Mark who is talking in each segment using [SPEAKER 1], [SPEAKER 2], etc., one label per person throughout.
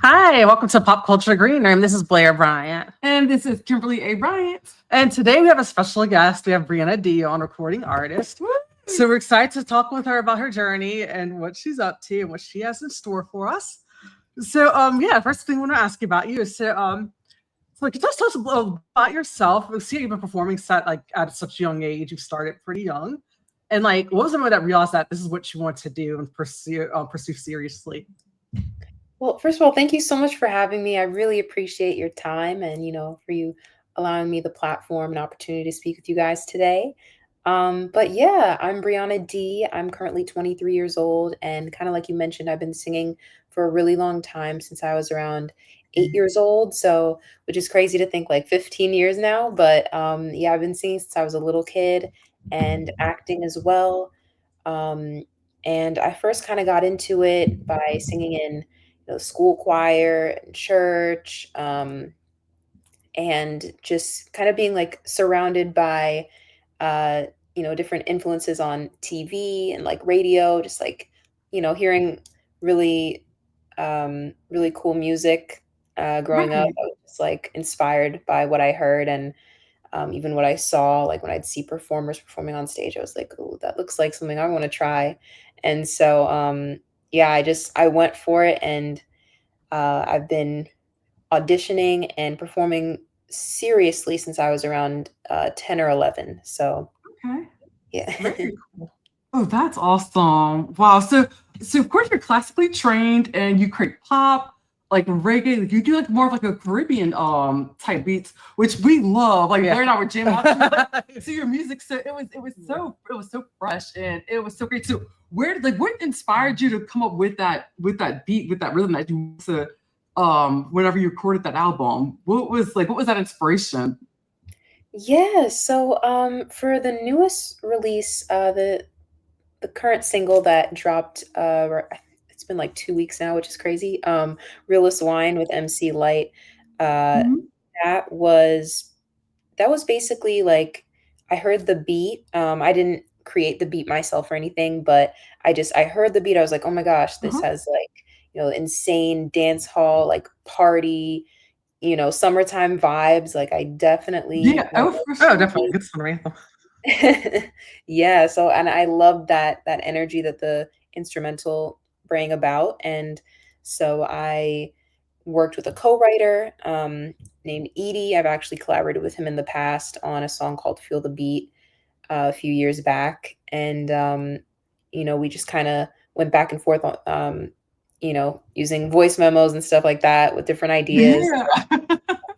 [SPEAKER 1] Hi, welcome to Pop Culture Green Room. This is Blair Bryant.
[SPEAKER 2] And this is Kimberly A. Bryant.
[SPEAKER 1] And today we have a special guest. We have Briannagh D on, recording artist.
[SPEAKER 2] Woo!
[SPEAKER 1] So we're excited to talk with her about her journey and what she's up to and what she has in store for us. So first thing I want to ask you about you is can you just tell us about yourself? We see you've been performing at such a young age. You started pretty young. And what was the moment that realized that this is what you want to do and pursue seriously?
[SPEAKER 3] Well, first of all, thank you so much for having me. I really appreciate your time and, for you allowing me the platform and opportunity to speak with you guys today. But yeah, I'm Briannagh D. I'm currently 23 years old. And kind of like you mentioned, I've been singing for a really long time since I was around 8 years old. So, which is crazy to think like 15 years now. But yeah, I've been singing since I was a little kid and acting as well. And I first kind of got into it by singing in school choir and church, and just kind of being like surrounded by, different influences on TV and like radio, just like, hearing really, really cool music. Growing up,
[SPEAKER 1] Right.
[SPEAKER 3] I was just like inspired by what I heard and even what I saw, like when I'd see performers performing on stage, I was like, "Oh, that looks like something I want to try." And so, yeah, I went for it, and I've been auditioning and performing seriously since I was around 10 or 11. So,
[SPEAKER 2] Okay.
[SPEAKER 3] yeah.
[SPEAKER 1] Very cool.
[SPEAKER 2] Oh, that's awesome. Wow. So of course you're classically trained and you create pop, like reggae, like you do like more of like a Caribbean type beats, which we love. Like Blair and I were jamming out to your music. So it was so fresh and it was so great. So what inspired you to come up with that beat, with that rhythm that you to whenever you recorded that album? What was that inspiration?
[SPEAKER 3] Yeah, so for the newest release, the current single that dropped, it's been like 2 weeks now, which is crazy. Realest Whine with MC Lyte. Uh,
[SPEAKER 2] Mhm.
[SPEAKER 3] that was that was basically like I heard the beat. I didn't create the beat myself or anything, but I heard the beat. I was like, oh my gosh, this
[SPEAKER 2] Uh-huh.
[SPEAKER 3] has like insane dance hall like party, summertime vibes. Like I definitely
[SPEAKER 2] Yeah,
[SPEAKER 3] want
[SPEAKER 2] oh for
[SPEAKER 1] Oh,
[SPEAKER 2] sure.
[SPEAKER 1] definitely. Good summer anthem.
[SPEAKER 3] yeah, so and I love that energy that the instrumental bring about. And so I worked with a co-writer named Edie. I've actually collaborated with him in the past on a song called Feel the Beat a few years back. And we just kind of went back and forth on using voice memos and stuff like that with different ideas,
[SPEAKER 2] Yeah.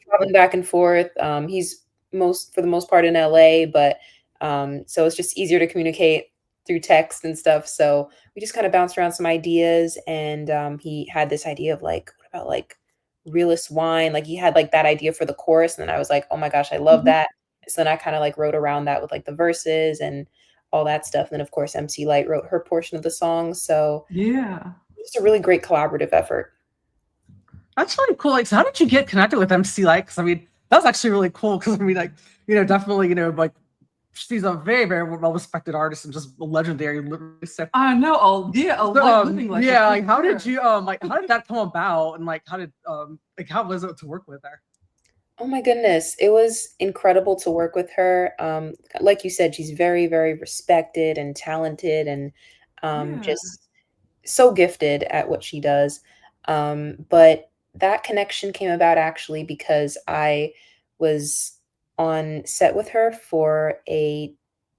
[SPEAKER 3] traveling back and forth. He's for the most part in LA, but so it's just easier to communicate through text and stuff. So we just kind of bounced around some ideas, and he had this idea of like, what about like realist wine? Like he had like that idea for the chorus, and then I was like, oh my gosh, I love
[SPEAKER 2] Mhm.
[SPEAKER 3] that. So then I kind of like wrote around that with like the verses and all that stuff. And then of course MC Lyte wrote her portion of the song. So
[SPEAKER 2] Yeah.
[SPEAKER 3] just a really great collaborative effort.
[SPEAKER 1] That's really cool. So how did you get connected with MC Lyte? Because that's actually really cool. Because definitely, she's a very, very well respected artist and just legendary. Literally. So,
[SPEAKER 2] I know. Oh, yeah. A living legend.
[SPEAKER 1] yeah,
[SPEAKER 2] For
[SPEAKER 1] like how did
[SPEAKER 2] sure.
[SPEAKER 1] you how did that come about? And how was it to work with her?
[SPEAKER 3] Oh my goodness. It was incredible to work with her. Like you said, she's very, very respected and talented and
[SPEAKER 2] Yeah.
[SPEAKER 3] just so gifted at what she does. But that connection came about actually because I was on set with her for a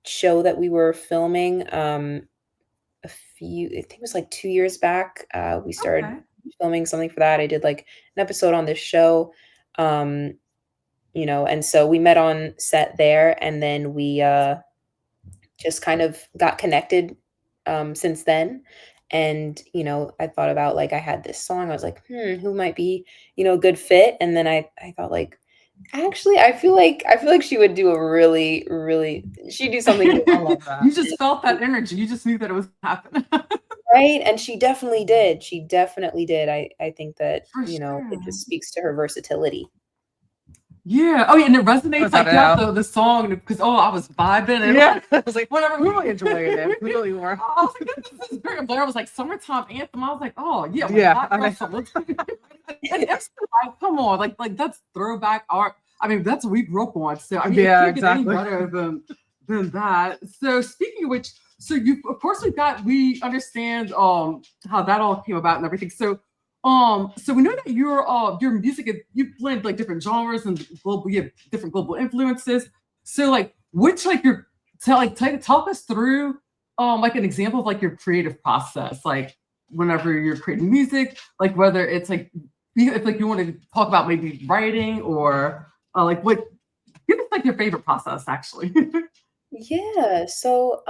[SPEAKER 3] show that we were filming I think it was like 2 years back. We started
[SPEAKER 2] Okay.
[SPEAKER 3] filming something for that. I did like an episode on this show. Um, and so we met on set there, and then we just kind of got connected since then. And I thought about like I had this song. I was like, who might be a good fit? And then I thought like, actually, I feel like she would do a really really she'd do something really
[SPEAKER 1] I love that.
[SPEAKER 2] You just felt that energy. You just knew that it was happening.
[SPEAKER 3] right. And she definitely did. She definitely did. I think that
[SPEAKER 2] For
[SPEAKER 3] it
[SPEAKER 2] sure.
[SPEAKER 3] just speaks to her versatility.
[SPEAKER 2] Yeah. Oh, yeah, and it resonates
[SPEAKER 1] Without
[SPEAKER 2] like
[SPEAKER 1] a
[SPEAKER 2] that
[SPEAKER 1] doubt.
[SPEAKER 2] though. The song, because I was vibing and
[SPEAKER 1] Yeah, I was like,
[SPEAKER 2] whenever
[SPEAKER 1] we
[SPEAKER 2] we
[SPEAKER 1] really enjoyed it. We really were.
[SPEAKER 2] I was like, this is great. Blair was like summertime anthem. I was like, oh yeah, like
[SPEAKER 1] Yeah,
[SPEAKER 2] hot
[SPEAKER 1] I
[SPEAKER 2] girl
[SPEAKER 1] mean,
[SPEAKER 2] summer. and MC Lyte, come on, like that's throwback art. I mean, that's what we grew up on. So I mean,
[SPEAKER 1] Yeah,
[SPEAKER 2] it can't
[SPEAKER 1] exactly.
[SPEAKER 2] get any better than that. So speaking of which, so you of course we understand how that all came about and everything. So we know that your music, you blend like different genres and you have different global influences. So like which like your talk us through like an example of like your creative process, like whenever you're creating music, like whether it's like if like you want to talk about maybe writing or like what give us like your favorite process actually.
[SPEAKER 3] Yeah, so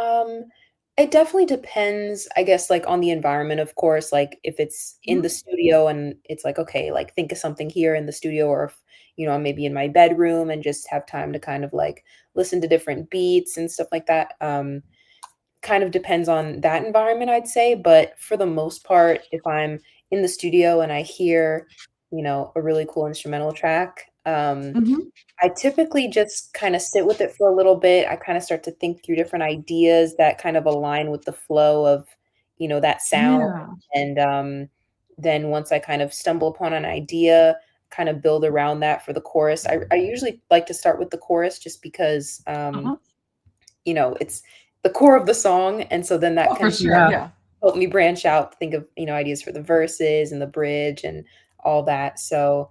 [SPEAKER 3] it definitely depends, I guess, like on the environment, of course. Like if it's in the studio and it's like, okay, like think of something here in the studio, or if, I'm maybe in my bedroom and just have time to kind of like listen to different beats and stuff like that. Kind of depends on that environment, I'd say. But for the most part, if I'm in the studio and I hear, a really cool instrumental track,
[SPEAKER 2] Mhm.
[SPEAKER 3] I typically just kind of sit with it for a little bit. I kind of start to think through different ideas that kind of align with the flow of, that sound.
[SPEAKER 2] Yeah.
[SPEAKER 3] And then once I kind of stumble upon an idea, kind of build around that for the chorus. I usually like to start with the chorus just because,
[SPEAKER 2] Uh-huh.
[SPEAKER 3] it's the core of the song. And so then that
[SPEAKER 2] Oh, for
[SPEAKER 3] can
[SPEAKER 2] sure.
[SPEAKER 1] Yeah.
[SPEAKER 2] Yeah.
[SPEAKER 3] help me branch out, think of, ideas for the verses and the bridge and all that. So,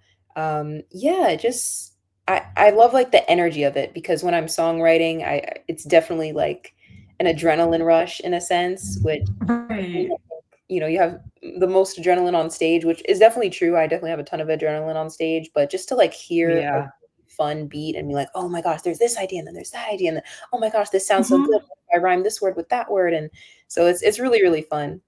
[SPEAKER 3] yeah, just I love like the energy of it, because when I'm songwriting, it's definitely like an adrenaline rush in a sense, which,
[SPEAKER 2] Right.
[SPEAKER 3] you have the most adrenaline on stage, which is definitely true. I definitely have a ton of adrenaline on stage, but just to like hear a
[SPEAKER 1] Yeah.
[SPEAKER 3] fun beat and be like, oh my gosh, there's this idea, and then there's that idea, and then oh my gosh, this sounds so good.
[SPEAKER 2] Mhm.
[SPEAKER 3] I rhyme this word with that word, and so it's really really fun.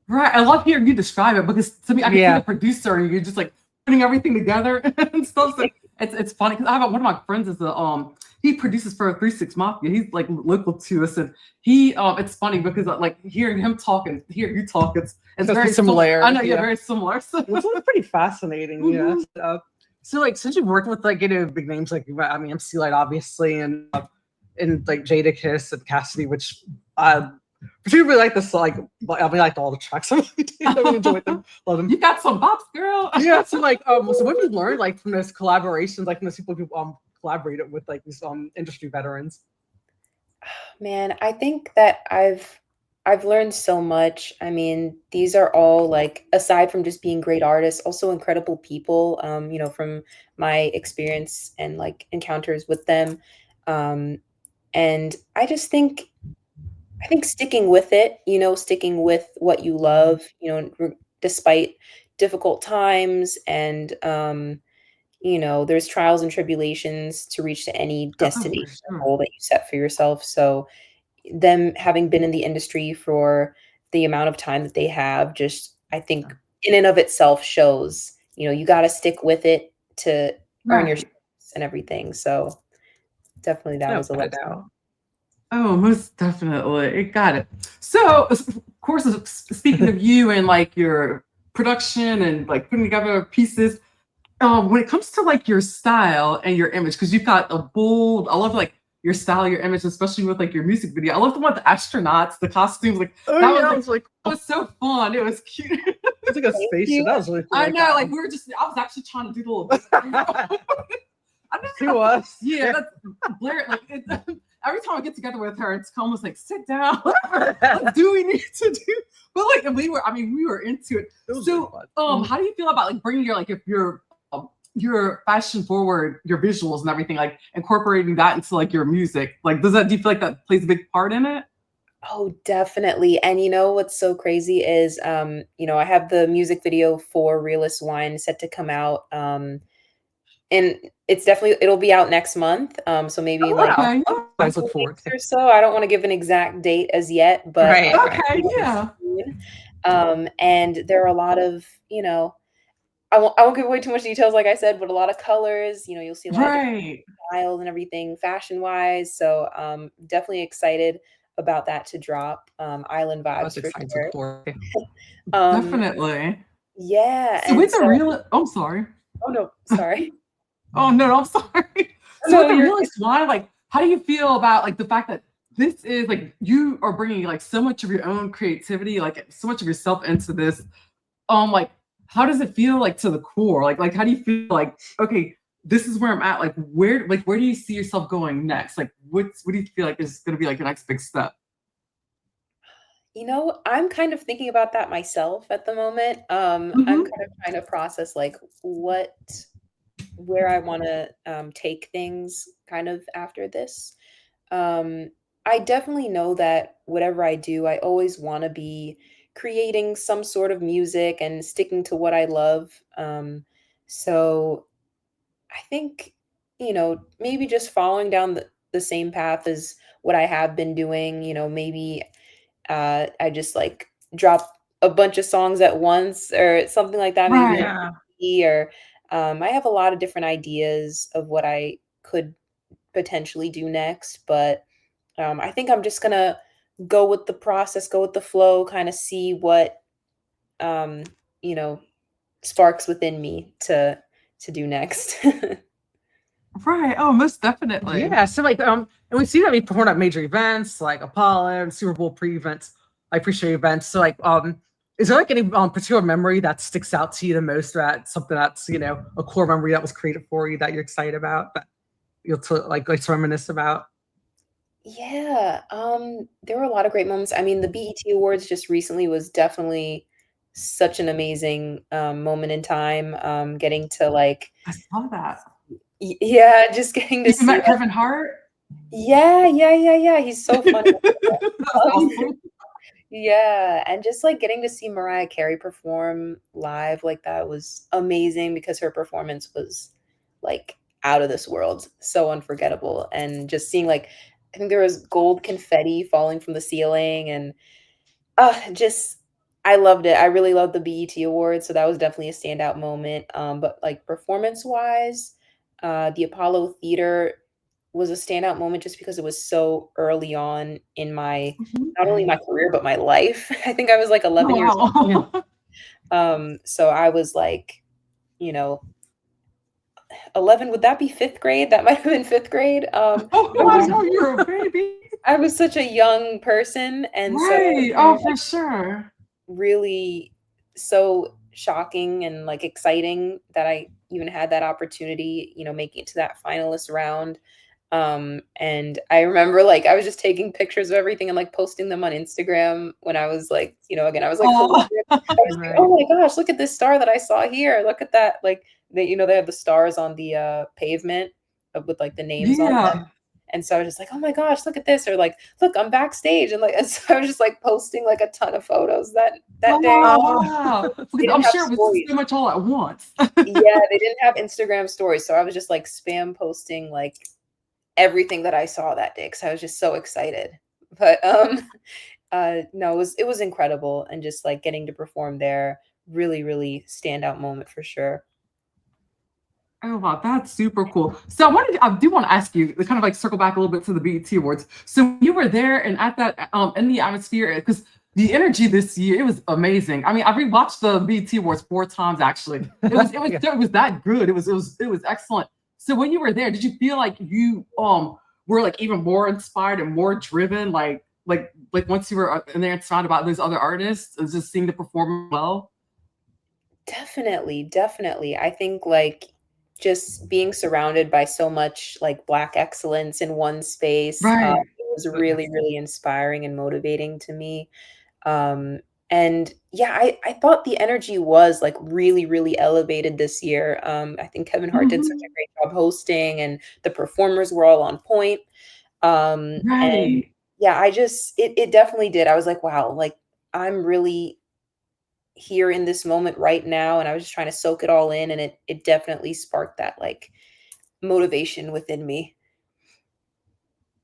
[SPEAKER 2] Right. I love hearing you describe it because to me, I can see the
[SPEAKER 1] Yeah.
[SPEAKER 2] producer and you're just like putting everything together and stuff. So it's funny because I have one of my friends is a he produces for 36 Mafia. He's like local to us, and he it's funny because like hearing him talk and hearing you talk, it's
[SPEAKER 1] That's the
[SPEAKER 2] very
[SPEAKER 1] similarity.
[SPEAKER 2] I know, yeah,
[SPEAKER 1] Yeah.
[SPEAKER 2] very similar. So,
[SPEAKER 1] Which was pretty fascinating. Yeah.
[SPEAKER 2] Mhm.
[SPEAKER 1] So like since you've worked with like big names like MC Lyte obviously and like Jadakiss and Cassidy, which I particularly like this like I mean liked all the tracks. I really did. I really enjoyed them. Love them.
[SPEAKER 2] You got some bops, girl.
[SPEAKER 1] Yeah. So like so what have you learned like from those collaborations, like from those people who collaborated with like these industry veterans?
[SPEAKER 3] Man, I think that I've learned so much. I mean, these are all like, aside from just being great artists, also incredible people. From my experience and like encounters with them. Um, and I think sticking with it, sticking with what you love, despite difficult times, and there's trials and tribulations to reach to any
[SPEAKER 2] Oh, for
[SPEAKER 3] destination or
[SPEAKER 2] sure.
[SPEAKER 3] goal that you set for yourself. So them having been in the industry for the amount of time that they have, just I think in and of itself shows, you got to stick with it to earn your
[SPEAKER 2] Right.
[SPEAKER 3] stripes and everything. So definitely that
[SPEAKER 1] No,
[SPEAKER 3] was a
[SPEAKER 1] without a
[SPEAKER 3] lesson.
[SPEAKER 1] doubt.
[SPEAKER 2] Oh, most definitely. It got it. So, of course, speaking of you and like your production and like putting together pieces, when it comes to like your style and your image, because you've got a bold, I love like your style, your image, especially with like your music video. I love the one with the astronauts, the costumes, like
[SPEAKER 1] Oh
[SPEAKER 2] that
[SPEAKER 1] yeah,
[SPEAKER 2] was
[SPEAKER 1] it
[SPEAKER 2] like
[SPEAKER 1] was like
[SPEAKER 2] it was so fun. It was cute.
[SPEAKER 1] it's like a
[SPEAKER 3] Thank
[SPEAKER 1] spaceship.
[SPEAKER 3] you.
[SPEAKER 1] That was really cool.
[SPEAKER 2] I
[SPEAKER 1] Like
[SPEAKER 2] know,
[SPEAKER 1] that
[SPEAKER 2] like
[SPEAKER 1] one.
[SPEAKER 2] I was actually trying to do the little. I
[SPEAKER 1] He
[SPEAKER 2] know.
[SPEAKER 1] was.
[SPEAKER 2] Yeah, that's Blair. Like every time I get together with her, it's almost like sit down. What do we need to do? But like, and we were into it.
[SPEAKER 1] It was really
[SPEAKER 2] So,
[SPEAKER 1] fun.
[SPEAKER 2] how do you feel about like bringing your like if your fashion forward, your visuals and everything, like incorporating that into like your music? Like, do you feel like that plays a big part in it?
[SPEAKER 3] Oh, definitely. And what's so crazy is, I have the music video for Realest Whine set to come out. And it'll be out next month. So maybe in
[SPEAKER 1] Oh,
[SPEAKER 3] like
[SPEAKER 1] wow.
[SPEAKER 2] Okay.
[SPEAKER 1] Oh,
[SPEAKER 3] a
[SPEAKER 1] guys,
[SPEAKER 3] couple
[SPEAKER 1] look forward
[SPEAKER 3] weeks
[SPEAKER 1] to.
[SPEAKER 3] or so. I don't want to give an exact date as yet, but
[SPEAKER 1] Right, right.
[SPEAKER 2] Okay. Yeah.
[SPEAKER 3] soon. And there are a lot of, I won't give away too much details, like I said, but a lot of colors. You'll see a lot of different
[SPEAKER 2] Right.
[SPEAKER 3] styles and everything, fashion wise. So definitely excited about that to drop. Island
[SPEAKER 1] I
[SPEAKER 3] vibes
[SPEAKER 1] was
[SPEAKER 3] for
[SPEAKER 1] excited to
[SPEAKER 3] sure.
[SPEAKER 1] look forward to.
[SPEAKER 3] Um,
[SPEAKER 2] Definitely.
[SPEAKER 3] yeah,
[SPEAKER 2] So
[SPEAKER 3] and
[SPEAKER 2] with the
[SPEAKER 3] so
[SPEAKER 2] real, I'm sorry.
[SPEAKER 3] oh no, sorry.
[SPEAKER 2] Oh no, I'm sorry. So with
[SPEAKER 3] No,
[SPEAKER 2] the
[SPEAKER 3] you're
[SPEAKER 2] realist wine, like, how do you feel about like the fact that this is like you are bringing like so much of your own creativity, like so much of yourself into this? Like, how does it feel like to the core? Like how do you feel like, okay, this is where I'm at. Like where do you see yourself going next? Like what do you feel like is going to be like the next big step?
[SPEAKER 3] You know, I'm kind of thinking about that myself at the moment. I'm
[SPEAKER 2] Hmm.
[SPEAKER 3] kind of trying to process like where I want to take things kind of after this. Um, I definitely know that whatever I do, I always want to be creating some sort of music and sticking to what I love. So I think, maybe just following down the same path as what I have been doing, maybe I just like drop a bunch of songs at once or something like that, maybe like
[SPEAKER 2] Right.
[SPEAKER 1] Yeah.
[SPEAKER 3] or I have a lot of different ideas of what I could potentially do next, but I think I'm just gonna go with the process, go with the flow, kind of see what um, you know sparks within me to do next.
[SPEAKER 2] Right. Oh, most definitely.
[SPEAKER 1] Yeah, so like and we see that we perform at major events like Apollo and Super Bowl pre-events, like pre-show events. So like is there like any particular memory that sticks out to you the most, that something that's, a core memory that was created for you that you're excited about, that you'll like to reminisce about?
[SPEAKER 3] Yeah, there were a lot of great moments. I mean, the BET Awards just recently was definitely such an amazing moment in time. Getting to like,
[SPEAKER 2] I saw that.
[SPEAKER 3] yeah, just getting to
[SPEAKER 2] You
[SPEAKER 3] see
[SPEAKER 2] met
[SPEAKER 3] like,
[SPEAKER 2] Kevin Hart?
[SPEAKER 3] yeah, yeah, yeah, yeah. He's so funny.
[SPEAKER 2] That's
[SPEAKER 3] Um,
[SPEAKER 2] awesome.
[SPEAKER 3] yeah, and just like getting to see Mariah Carey perform live like that was amazing because her performance was like out of this world, so unforgettable. And just seeing like, I think there was gold confetti falling from the ceiling, and just I loved it. I really loved the BET Awards, so that was definitely a standout moment. But like performance wise, the Apollo Theater was a standout moment just because it was so early on in my
[SPEAKER 2] Mhm.
[SPEAKER 3] not only my career but my life. I think I was like 11 years
[SPEAKER 2] Oh,
[SPEAKER 1] Yeah.
[SPEAKER 2] wow.
[SPEAKER 3] old. So I was like, you know, 11, would that be 5th grade? That might have been 5th grade. I
[SPEAKER 2] Oh,
[SPEAKER 3] was
[SPEAKER 2] no, you're a baby.
[SPEAKER 3] I was such a young person, and so
[SPEAKER 2] Right. Oh, for sure.
[SPEAKER 3] really so shocking and like exciting that I even had that opportunity, making it to that finalist round. And I remember like I was just taking pictures of everything and like posting them on Instagram when I was like, again, I was like 11.
[SPEAKER 2] Oh,
[SPEAKER 3] I was like,
[SPEAKER 1] Right.
[SPEAKER 3] oh my gosh, look at this star that I saw here. Look at that. Like they have the stars on the pavement with like the names on
[SPEAKER 2] yeah.
[SPEAKER 3] them. And so I was just like, oh my gosh, look at this. Or like, look, I'm backstage. And like, and so I was just like posting like a ton of photos that day.
[SPEAKER 2] Oh,
[SPEAKER 1] Oh,
[SPEAKER 2] wow.
[SPEAKER 3] They
[SPEAKER 2] Because I'm
[SPEAKER 3] didn't have
[SPEAKER 2] sure it was just
[SPEAKER 3] stories.
[SPEAKER 2] so much all at once.
[SPEAKER 3] Yeah, they didn't have Instagram stories. So I was just like spam posting like everything that I saw that day because I was just so excited. But no, it was incredible, and just like getting to perform there, really, really standout moment for sure.
[SPEAKER 2] Oh wow, that's super cool. So I do want to ask you to kind of like circle back a little bit to the BET Awards. So you were there and at that in the atmosphere, because the energy this year, it was amazing. I mean, I rewatched the BET Awards 4 times actually.
[SPEAKER 1] yeah.
[SPEAKER 2] It was that good. It was excellent. So when you were there, did you feel like you were like even more inspired and more driven, like once you were in there and surrounded by those other artists and just seeing the perform well?
[SPEAKER 3] Definitely, definitely. I think like just being surrounded by so much like Black excellence in one space,
[SPEAKER 2] Right.
[SPEAKER 3] it was really,
[SPEAKER 1] Yes.
[SPEAKER 3] really inspiring and motivating to me. Um, and yeah, I thought the energy was like really, really elevated this year. I think Kevin Hart did such a
[SPEAKER 2] Mhm.
[SPEAKER 3] great job hosting, and the performers were all on point. And
[SPEAKER 2] Right.
[SPEAKER 3] yeah, it definitely did. I was like, wow, like I'm really here in this moment right now, and I was just trying to soak it all in, and it definitely sparked that like motivation within me.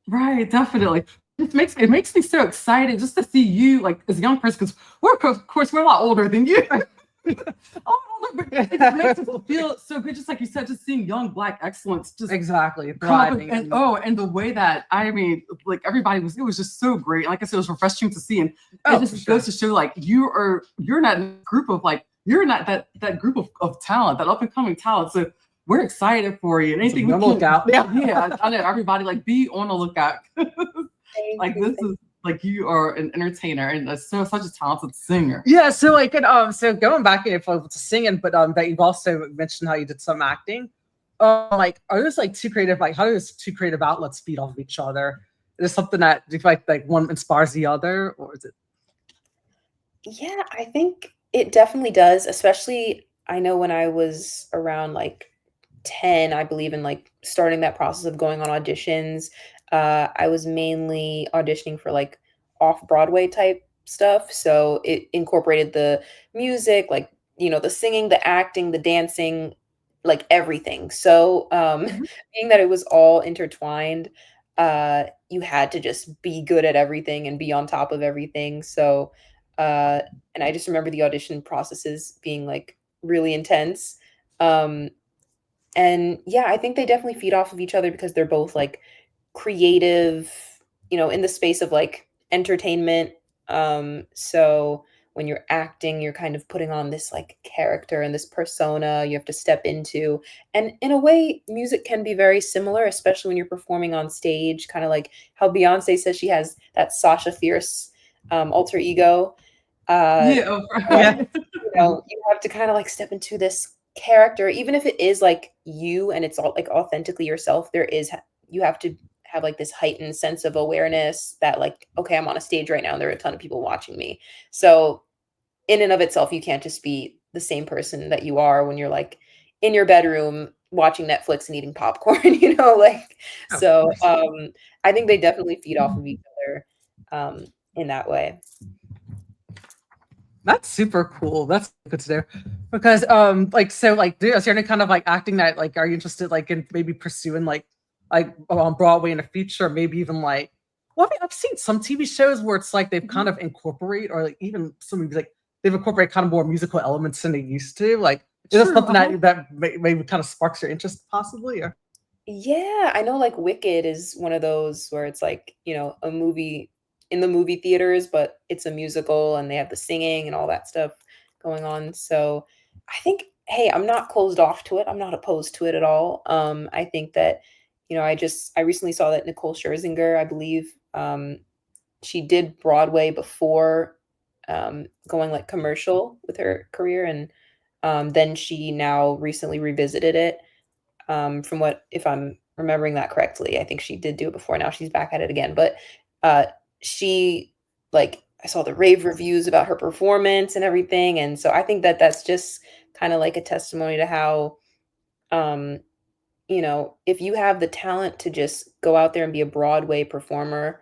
[SPEAKER 2] Right, definitely. It makes me so excited just to see you like as a young person, because we're of course we're a lot older than you. Oh, but it just makes us feel so good, just like you said, just seeing young Black excellence just
[SPEAKER 1] Exactly.
[SPEAKER 2] come up
[SPEAKER 1] Thriving.
[SPEAKER 2] and the way that I mean, like everybody was, it was just so great. Like I said, it was refreshing to see, and it
[SPEAKER 1] Oh, for
[SPEAKER 2] just
[SPEAKER 1] sure.
[SPEAKER 2] goes to show like you're not group of like you're not that group of talent, that up and coming talent. So we're excited for you. And
[SPEAKER 1] So
[SPEAKER 2] anything
[SPEAKER 1] be
[SPEAKER 2] we
[SPEAKER 1] on the
[SPEAKER 2] can,
[SPEAKER 1] lookout. Yeah.
[SPEAKER 2] yeah, I know everybody like be on the lookout.
[SPEAKER 3] Thank
[SPEAKER 2] Like
[SPEAKER 3] you.
[SPEAKER 2] this is like you are an entertainer and such a talented singer.
[SPEAKER 1] Yeah, so like, and so going back to singing, but that you've also mentioned how you did some acting. Like, are those like two creative? Like, how do those two creative outlets feed off of each other? Is it something that do you feel like one inspires the other, or is it?
[SPEAKER 3] Yeah, I think it definitely does, especially I know when I was around like 10, I believe in like starting that process of going on auditions. I was mainly auditioning for like off-Broadway type stuff. So it incorporated the music, like, the singing, the acting, the dancing, like everything. So
[SPEAKER 1] Mhm.
[SPEAKER 3] being that it was all intertwined, you had to just be good at everything and be on top of everything. So uh, and I just remember the audition processes being like really intense. Um, and yeah, I think they definitely feed off of each other because they're both like creative, in the space of like entertainment. So when you're acting, you're kind of putting on this like character and this persona you have to step into. And in a way, music can be very similar, especially when you're performing on stage, kind of like how Beyonce says she has that Sasha Fierce alter ego. Uh,
[SPEAKER 2] Yeah,
[SPEAKER 1] Yeah.
[SPEAKER 2] right.
[SPEAKER 3] you have to kind of like step into this character, even if it is like you and it's all like authentically yourself. You have to have like this heightened sense of awareness that like, okay, I'm on a stage right now and there are a ton of people watching me. So in and of itself, you can't just be the same person that you are when you're like in your bedroom watching Netflix and eating popcorn, like
[SPEAKER 1] Of
[SPEAKER 3] so
[SPEAKER 1] course.
[SPEAKER 3] I think they definitely feed off of each other in that way.
[SPEAKER 1] That's super cool. That's good to know. Because like so like is there any kind of like acting that like are you interested like in maybe pursuing like on Broadway in the future, or maybe even like well, I mean, I've seen some TV shows where it's like they've kind of incorporate or like even some movies like they've incorporated kind of more musical elements than they used to. Like is that
[SPEAKER 2] True.
[SPEAKER 1] something that maybe kind of sparks your interest possibly or
[SPEAKER 3] Yeah, I know like Wicked is one of those where it's like, a movie in the movie theaters, but it's a musical and they have the singing and all that stuff going on. So I think, hey, I'm not closed off to it. I'm not opposed to it at all. I think that, I recently saw that Nicole Scherzinger, I believe, she did Broadway before going like commercial with her career, and then she now recently revisited it. From what if I'm remembering that correctly, I think she did do it before, now she's back at it again, but, uh, she like, I saw the rave reviews about her performance and everything, and so I think that that's just kinda like a testimony to how, um, if you have the talent to just go out there and be a Broadway performer,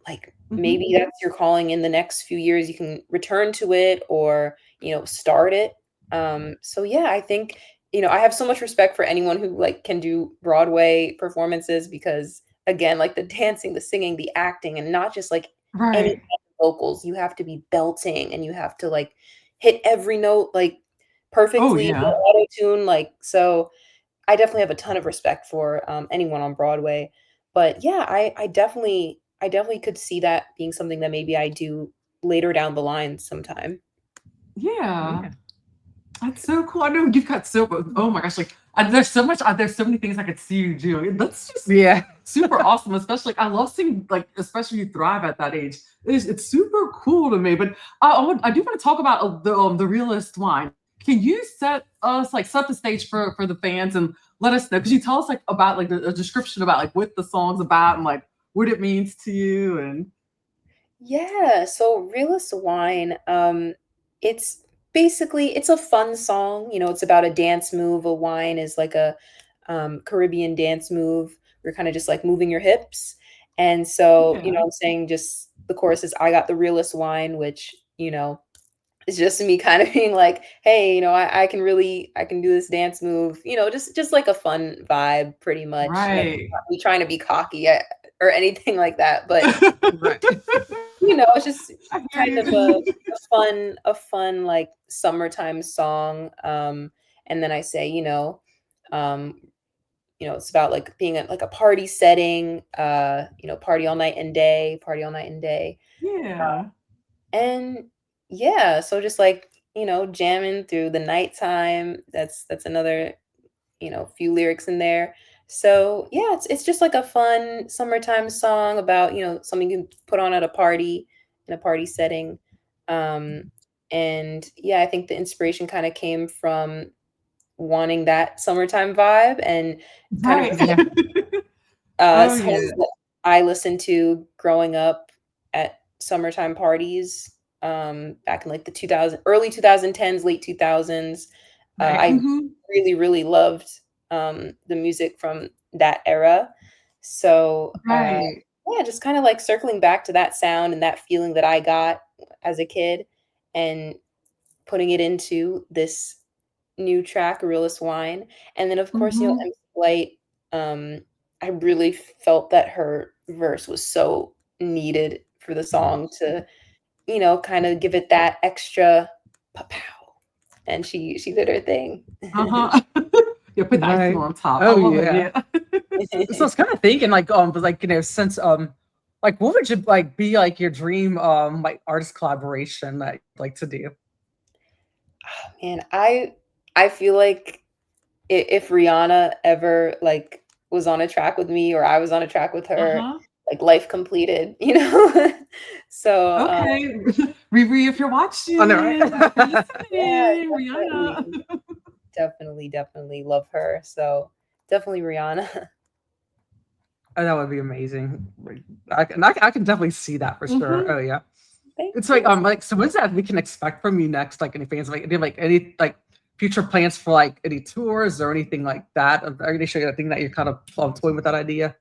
[SPEAKER 3] like,
[SPEAKER 2] Mhm.
[SPEAKER 3] maybe that's your calling in the next few years, you can return to it or, start it. So yeah, I think, I have so much respect for anyone who, like, can do Broadway performances because, again, like, the dancing, the singing, the acting, and not just, like, any
[SPEAKER 2] Right.
[SPEAKER 3] kind of vocals, you have to be belting and you have to, like, hit every note, like,
[SPEAKER 2] Oh
[SPEAKER 3] perfectly,
[SPEAKER 2] yeah.
[SPEAKER 3] auto-tune, like, so I definitely have a ton of respect for, anyone on Broadway. But yeah, I definitely could see that being something that maybe I do later down the line sometime.
[SPEAKER 2] Yeah.
[SPEAKER 1] yeah.
[SPEAKER 2] That's so cool. I know you've got so. Oh my gosh! Like there's so much. There's so many things I could see you doing. That's just
[SPEAKER 1] Yeah.
[SPEAKER 2] super awesome. Especially, I love seeing like, especially you thrive at that age. It's super cool to me. But I do want to talk about the Realest Whine. Can you set the stage for the fans and let us know? Because you tell us like about like a description about like what the song's about and like what it means to you and.
[SPEAKER 3] Yeah, so Realest Whine, it's it's a fun song. It's about a dance move. A whine is like a Caribbean dance move. You're kind of just like moving your hips. And so,
[SPEAKER 2] Yeah.
[SPEAKER 3] I'm saying just the chorus is I got the realest wine, which, it's just me kind of being like, hey, I can do this dance move, just like a fun vibe, pretty much. Like,
[SPEAKER 2] Right.
[SPEAKER 3] not me trying to be cocky or anything like that, but
[SPEAKER 1] Right.
[SPEAKER 3] it's just
[SPEAKER 2] I hear
[SPEAKER 3] kind of
[SPEAKER 2] you.
[SPEAKER 3] a fun like summertime song. And then I say, um, it's about like being at like a party setting, party all night and day.
[SPEAKER 2] Yeah.
[SPEAKER 3] And yeah, so just like, jamming through the nighttime. That's another, few lyrics in there. So yeah, it's just like a fun summertime song about, something you can put on at a party, in a party setting. Um, and yeah, I think the inspiration kind of came from wanting that summertime vibe and kind of
[SPEAKER 2] Right.
[SPEAKER 1] Yeah.
[SPEAKER 2] Oh
[SPEAKER 3] songs
[SPEAKER 2] yeah.
[SPEAKER 3] that I listened to growing up at summertime parties, back in like the 2000 early 2010s, late 2000s.
[SPEAKER 1] Right.
[SPEAKER 3] I really, really loved the music from that era. So
[SPEAKER 2] Right.
[SPEAKER 3] yeah, just kind of like circling back to that sound and that feeling that I got as a kid and putting it into this new track, Realest Whine. And then of course,
[SPEAKER 2] Hmm.
[SPEAKER 3] MC Lyte, I really felt that her verse was so needed for the song to, kind of give it that extra pow. And she did her thing.
[SPEAKER 2] Uh-huh. You put the icing
[SPEAKER 1] Right.
[SPEAKER 2] on top. I
[SPEAKER 1] Oh
[SPEAKER 2] love it.
[SPEAKER 1] yeah.
[SPEAKER 2] Yeah.
[SPEAKER 1] So I was kind of thinking like but like since like what would you like be like your dream like artist collaboration that you'd like to do?
[SPEAKER 3] Man, I feel like if Rihanna ever like was on a track with me or I was on a track with her,
[SPEAKER 2] Uh-huh.
[SPEAKER 3] like life completed. So
[SPEAKER 2] Okay. Riri, if you're
[SPEAKER 1] I know,
[SPEAKER 2] watching, if you're
[SPEAKER 1] right?
[SPEAKER 3] yeah,
[SPEAKER 2] listening,
[SPEAKER 3] definitely,
[SPEAKER 2] Rihanna.
[SPEAKER 3] definitely love her. So definitely Rihanna.
[SPEAKER 1] Oh, that would be amazing. Like, I can definitely see that for sure.
[SPEAKER 2] Hmm.
[SPEAKER 1] Oh yeah.
[SPEAKER 3] Thank
[SPEAKER 1] It's
[SPEAKER 3] you.
[SPEAKER 1] like so when's that we can expect from you next? Like any fans like any like future plans for like any tours or anything like that? Are you gonna show you that thing that you're kind of toying with that idea?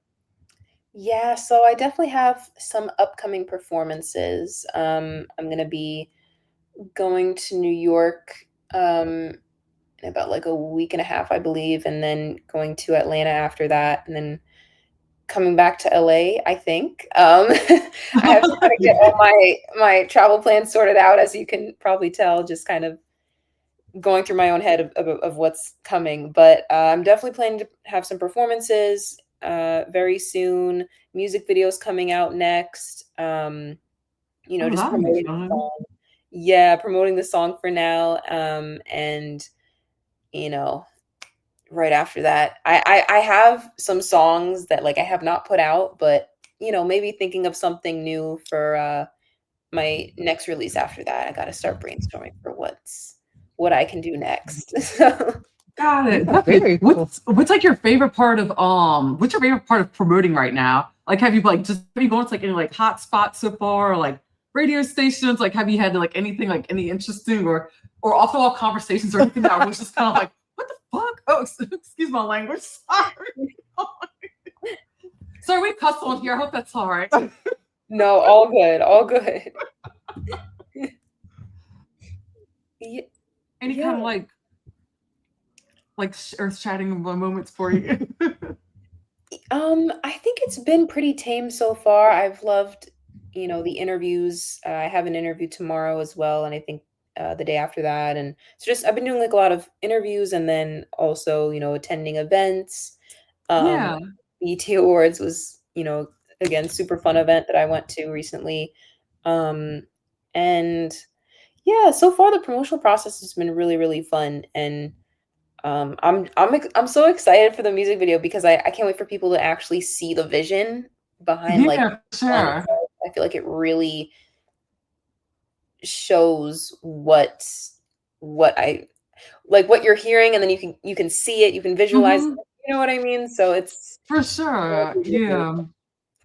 [SPEAKER 3] Yeah, so I definitely have some upcoming performances. I'm gonna be going to New York in about like a week and a half, I believe, and then going to Atlanta after that, and then coming back to LA, I think. I have to kind of get all my travel plans sorted out, as you can probably tell, just kind of going through my own head of what's coming. But I'm definitely planning to have some performances very soon. Music videos coming out next.
[SPEAKER 2] Oh,
[SPEAKER 3] Just
[SPEAKER 2] that'll be
[SPEAKER 3] promoting the
[SPEAKER 2] fun.
[SPEAKER 3] song. Yeah, promoting the song for now. And you know, right after that, I have some songs that like I have not put out, but maybe thinking of something new for my next release after that. I got to start brainstorming for what I can do next. So,
[SPEAKER 2] Got it.
[SPEAKER 1] Yeah,
[SPEAKER 2] Definitely.
[SPEAKER 1] very cool.
[SPEAKER 2] What's like your favorite part of what's your favorite part of promoting right now? Like have you like just have you gone to like any like hot spots so far or like radio stations? Like have you had like anything like any interesting or off the wall conversations or anything that was just kind of like, what the fuck? Oh, excuse my language. Sorry. Sorry, we cuss on here. I hope that's all right.
[SPEAKER 3] no, all good, all good. Ye-
[SPEAKER 2] Any kind
[SPEAKER 3] Yeah.
[SPEAKER 2] of like earth chatting moments for you?
[SPEAKER 3] I think it's been pretty tame so far. I've loved, the interviews. I have an interview tomorrow as well, and I think the day after that. And so just I've been doing like a lot of interviews, and then also, attending events. Um,
[SPEAKER 2] Yeah.
[SPEAKER 3] BET Awards was, again, super fun event that I went to recently. Um, and yeah, so far the promotional process has been really, really fun, and I'm so excited for the music video because I can't wait for people to actually see the vision behind like
[SPEAKER 2] Yeah,
[SPEAKER 3] the song
[SPEAKER 2] sure.
[SPEAKER 3] itself. I feel like it really shows what I like what you're hearing, and then you can see it, you can visualize it,
[SPEAKER 2] Hmm.
[SPEAKER 3] you know what I mean? So it's
[SPEAKER 2] For
[SPEAKER 3] it'll
[SPEAKER 2] sure.
[SPEAKER 3] be really
[SPEAKER 2] Yeah.
[SPEAKER 3] fun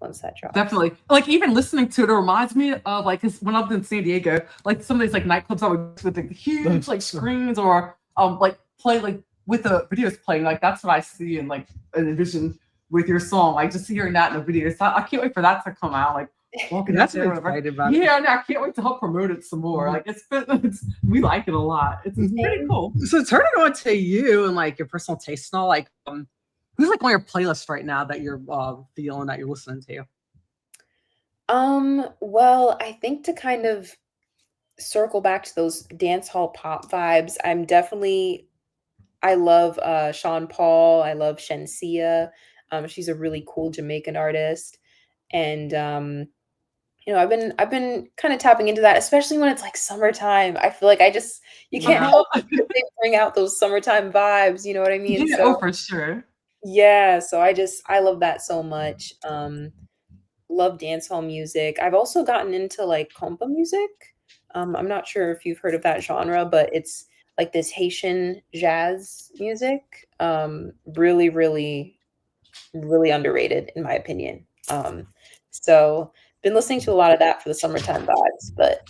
[SPEAKER 3] once that drops.
[SPEAKER 2] Definitely. Like even listening to it, it reminds me of like 'cause when I was in San Diego, like some of these like nightclubs I would with like huge like screens or like play like with the videos playing. Like that's what I see in like an envision with your song. Like just hearing that in the video. So I can't wait for that to come out. Like walking out
[SPEAKER 1] That's
[SPEAKER 2] there
[SPEAKER 1] what
[SPEAKER 2] or
[SPEAKER 1] I'm
[SPEAKER 2] whatever.
[SPEAKER 1] excited about it.
[SPEAKER 2] Yeah, and I can't wait to help promote it some more.
[SPEAKER 1] Mhm.
[SPEAKER 2] Like we like it a lot. It's
[SPEAKER 1] Mhm.
[SPEAKER 2] pretty cool.
[SPEAKER 1] So turn it on to you and like your personal taste and all. Like, who's like on your playlist right now that you're feeling that you're listening to?
[SPEAKER 3] Well, I think to kind of circle back to those dance hall pop vibes, I love Sean Paul. I love Shensia. She's a really cool Jamaican artist, and I've been kind of tapping into that, especially when it's like summertime. I feel like you can't
[SPEAKER 2] Uh-huh.
[SPEAKER 3] help but they bring out those summertime vibes. You know what I mean?
[SPEAKER 2] Yeah.
[SPEAKER 3] So
[SPEAKER 2] Oh, for sure.
[SPEAKER 3] Yeah, so I love that so much. Love dancehall music. I've also gotten into like compa music. I'm not sure if you've heard of that genre, but it's like this Haitian jazz music. Really, really, really underrated in my opinion. So been listening to a lot of that for the summertime vibes. But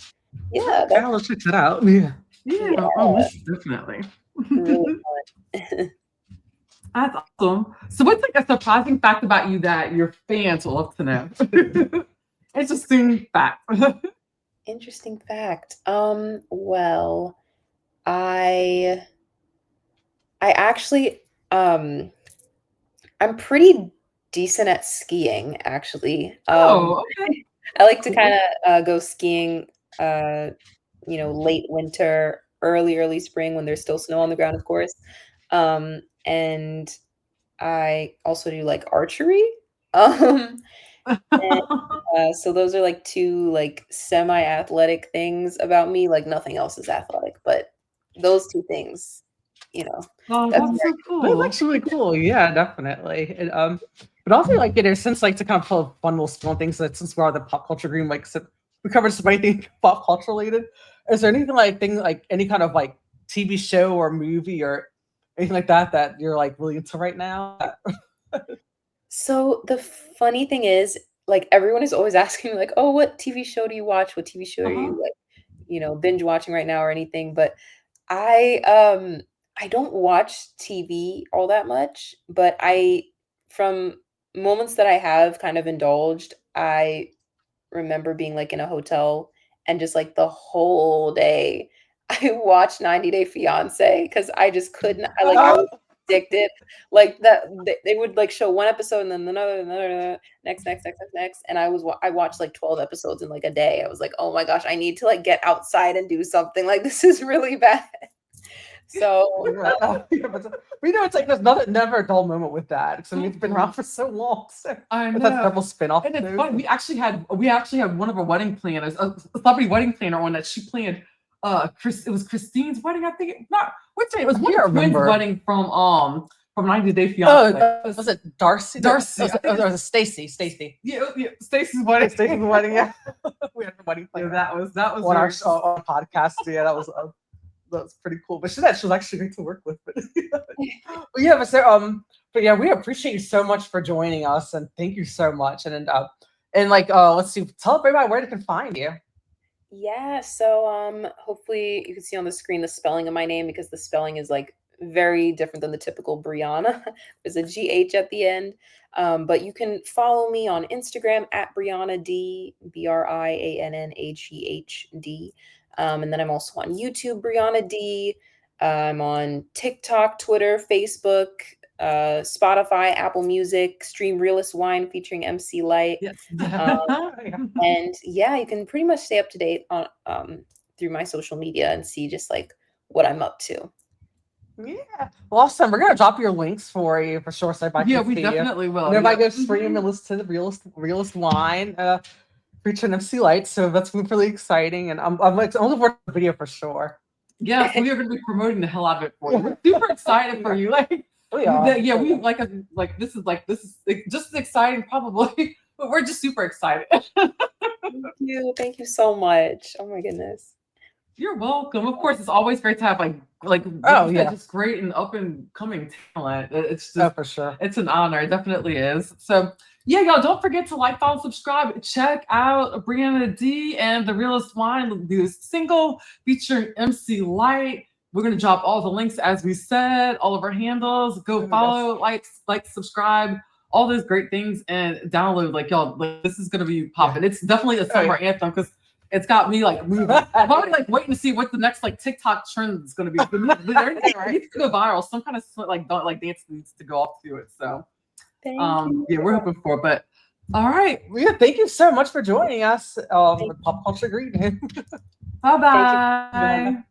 [SPEAKER 3] yeah,
[SPEAKER 1] Okay,
[SPEAKER 3] that's
[SPEAKER 1] I'll check that out. Yeah.
[SPEAKER 2] Yeah,
[SPEAKER 3] yeah,
[SPEAKER 2] oh, most definitely.
[SPEAKER 3] really fun.
[SPEAKER 2] That's awesome. So, what's like a surprising fact about you that your fans will love to know? Interesting fact.
[SPEAKER 3] Interesting fact. Well, I I actually I'm pretty decent at skiing actually.
[SPEAKER 2] Oh, okay.
[SPEAKER 3] I like to
[SPEAKER 2] Cool.
[SPEAKER 3] kind of go skiing late winter, early spring when there's still snow on the ground, of course. And I also do like archery. Um and so those are like two like semi-athletic things about me. Like nothing else is athletic, but those two things,
[SPEAKER 2] Oh,
[SPEAKER 3] that's
[SPEAKER 2] that's so
[SPEAKER 1] That's
[SPEAKER 2] cool.
[SPEAKER 1] actually really cool. Yeah, definitely. And, but also like since like to kind of pull fun little small things that since we're on the pop culture green, like so we covered so many things pop culture related. Is there anything like any kind of like TV show or movie or anything like that you're like really into right now?
[SPEAKER 3] So the funny thing is, like everyone is always asking me, like, "Oh, what TV show do you watch? What TV show are
[SPEAKER 2] Uh-huh.
[SPEAKER 3] you like, binge watching right now or anything?" But I um I don't watch TV all that much, but from moments that I have kind of indulged, I remember being like in a hotel and just like the whole day I watched 90 Day Fiance because I just couldn't. I
[SPEAKER 1] Oh,
[SPEAKER 3] was addicted. Like that, they would like show one episode and then another, next, and I watched like 12 episodes in like a day. I was like, oh my gosh, I need to like get outside and do something. Like this is really bad. So
[SPEAKER 1] yeah. Yeah, but we know it's like there's never a dull moment with that. Because I mean, it's been around for so long. So
[SPEAKER 2] I
[SPEAKER 1] it's had
[SPEAKER 2] know.
[SPEAKER 1] several spin-offs.
[SPEAKER 2] And it's funny. We actually had one of our wedding planners, a celebrity wedding planner, on that she planned. It was Christine's wedding. I think not. What's it? It was
[SPEAKER 1] I
[SPEAKER 2] one
[SPEAKER 1] can't
[SPEAKER 2] of twins'
[SPEAKER 1] remember.
[SPEAKER 2] wedding from 90 Day
[SPEAKER 1] Oh,
[SPEAKER 2] Fiance.
[SPEAKER 1] was it Darcy?
[SPEAKER 2] Darcy.
[SPEAKER 1] Was
[SPEAKER 2] I think
[SPEAKER 1] it was Stacy. Stacy.
[SPEAKER 2] yeah, Stacy's wedding.
[SPEAKER 1] Stacy's wedding. Yeah, we had a wedding
[SPEAKER 2] Yeah,
[SPEAKER 1] planner
[SPEAKER 2] that was
[SPEAKER 1] on our
[SPEAKER 2] very
[SPEAKER 1] on podcast. Yeah, that was pretty cool. But she was actually great to work with. But yeah, but yeah, we appreciate you so much for joining us, and thank you so much. And like let's see, tell everybody where they can find you.
[SPEAKER 3] yeah, so hopefully you can see on the screen the spelling of my name because the spelling is like very different than the typical Brianna. There's a GH at the end. But you can follow me on Instagram at Briannagh D, Briannaghd. And then I'm also on YouTube, Briannagh D. I'm on TikTok, Twitter, Facebook, Spotify, Apple Music, stream Realest Whine featuring MC Lyte.
[SPEAKER 2] yes.
[SPEAKER 3] And yeah, you can pretty much stay up to date on through my social media and see just like what I'm up to.
[SPEAKER 1] Yeah, well, awesome. We're gonna drop your links for you for sure, so everybody
[SPEAKER 2] Yeah,
[SPEAKER 1] can
[SPEAKER 2] we
[SPEAKER 1] see you.
[SPEAKER 2] definitely will.
[SPEAKER 1] And everybody
[SPEAKER 2] Yeah.
[SPEAKER 1] go stream and listen to the realest wine. Featuring MC Lyte. So that's really exciting, and I'm like I'm looking forward to the video for sure.
[SPEAKER 2] Yes, we are going to be promoting the hell out of it for you. We're super excited for you. Like,
[SPEAKER 1] We are.
[SPEAKER 2] yeah, we this is just as exciting probably, but we're just super excited.
[SPEAKER 3] Thank you so much. Oh my goodness.
[SPEAKER 2] You're welcome. Of course, it's always great to have
[SPEAKER 1] Oh, yeah.
[SPEAKER 2] just great and up and coming talent. It's
[SPEAKER 1] Oh,
[SPEAKER 2] just
[SPEAKER 1] for sure.
[SPEAKER 2] it's an honor. It definitely is. So yeah, y'all don't forget to like, follow, subscribe. Check out Briannagh D and the Realest Whine, the single featuring MC Lyte. We're gonna drop all the links as we said, all of our handles. Go
[SPEAKER 1] Yes.
[SPEAKER 2] follow, like, subscribe, all those great things, and download. Like y'all, this is gonna be popping. It's definitely a summer anthem because it's got me like moving. I'm probably like waiting to see what the next like TikTok trend is going to be. It needs to go viral. Some kind of dance needs to go off to it. So
[SPEAKER 3] Thank you.
[SPEAKER 2] yeah, we're hoping for. But all right,
[SPEAKER 1] Yeah, thank you so much for joining us. With Pop Culture Greeting.
[SPEAKER 2] bye
[SPEAKER 3] Thank you.
[SPEAKER 2] bye.